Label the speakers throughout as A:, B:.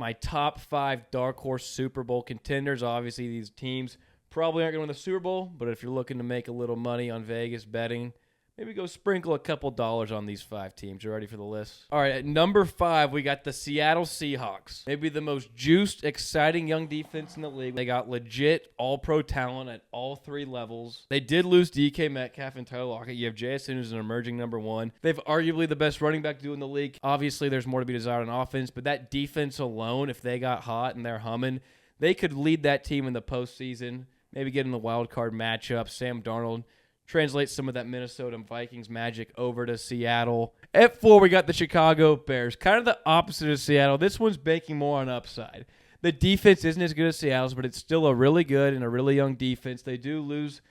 A: my top 5 dark horse Super Bowl contenders. Obviously, these teams probably aren't going to win the Super Bowl, but if you're looking to make a little money on Vegas betting, maybe go sprinkle a couple dollars on these 5 teams. You ready for the list? All right, at number 5, we got the Seattle Seahawks. Maybe the most juiced, exciting young defense in the league. They got legit all-pro talent at all 3 levels. They did lose DK Metcalf and Tyler Lockett. You have JSN, who's an emerging number 1. They've arguably the best running back duo in the league. Obviously, there's more to be desired on offense, but that defense alone, if they got hot and they're humming, they could lead that team in the postseason, maybe get in the wild card matchup. Sam Darnold translate some of that Minnesota Vikings magic over to Seattle. At 4, we got the Chicago Bears. Kind of the opposite of Seattle. This one's banking more on upside. The defense isn't as good as Seattle's, but it's still a really good and a really young defense. They do lose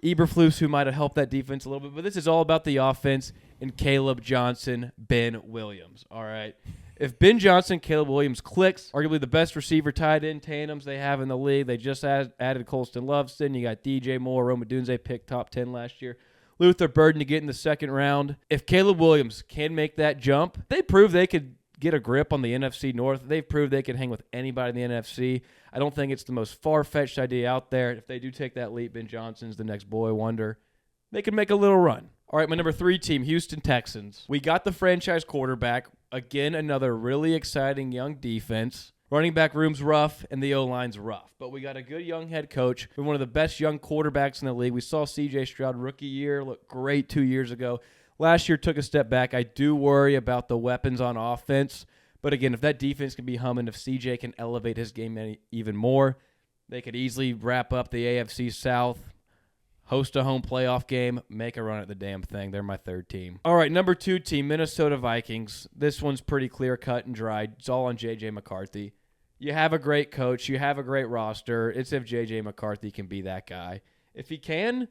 A: Eberflus, who might have helped that defense a little bit, but this is all about the offense and Caleb Johnson, Ben Williams. All right. If Ben Johnson, Caleb Williams clicks, arguably the best receiver tight end tandems they have in the league. They just added Colston Loveson. You got DJ Moore, Rome Odunze picked top 10 last year. Luther Burden to get in the second round. If Caleb Williams can make that jump, they prove they could get a grip on the NFC North. They've proved they can hang with anybody in the NFC. I don't think it's the most far-fetched idea out there. If they do take that leap, Ben Johnson's the next boy wonder. They can make a little run. All right, my number 3 team, Houston Texans. We got the franchise quarterback. Again, another really exciting young defense. Running back room's rough, and the O-line's rough. But we got a good young head coach. We're one of the best young quarterbacks in the league. We saw C.J. Stroud rookie year look great 2 years ago. Last year took a step back. I do worry about the weapons on offense. But again, if that defense can be humming, if C.J. can elevate his game even more, they could easily wrap up the AFC South, host a home playoff game, make a run at the damn thing. They're my 3rd team. All right, number 2 team, Minnesota Vikings. This one's pretty clear cut and dry. It's all on J.J. McCarthy. You have a great coach. You have a great roster. It's if J.J. McCarthy can be that guy. If he can,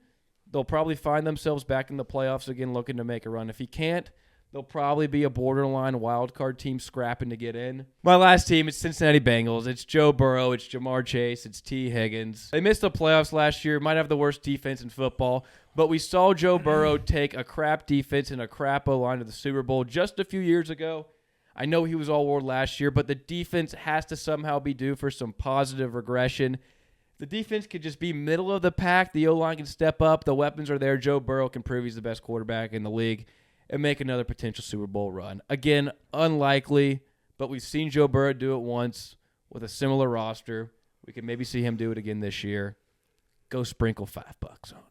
A: they'll probably find themselves back in the playoffs again looking to make a run. If he can't, they'll probably be a borderline wild card team scrapping to get in. My last team is Cincinnati Bengals. It's Joe Burrow. It's Jamar Chase. It's T. Higgins. They missed the playoffs last year. Might have the worst defense in football. But we saw Joe Burrow take a crap defense and a crap O-line to the Super Bowl just a few years ago. I know he was all-world last year, but the defense has to somehow be due for some positive regression. The defense could just be middle of the pack. The O-line can step up. The weapons are there. Joe Burrow can prove he's the best quarterback in the league and make another potential Super Bowl run. Again, unlikely, but we've seen Joe Burrow do it once with a similar roster. We can maybe see him do it again this year. Go sprinkle $5 on it.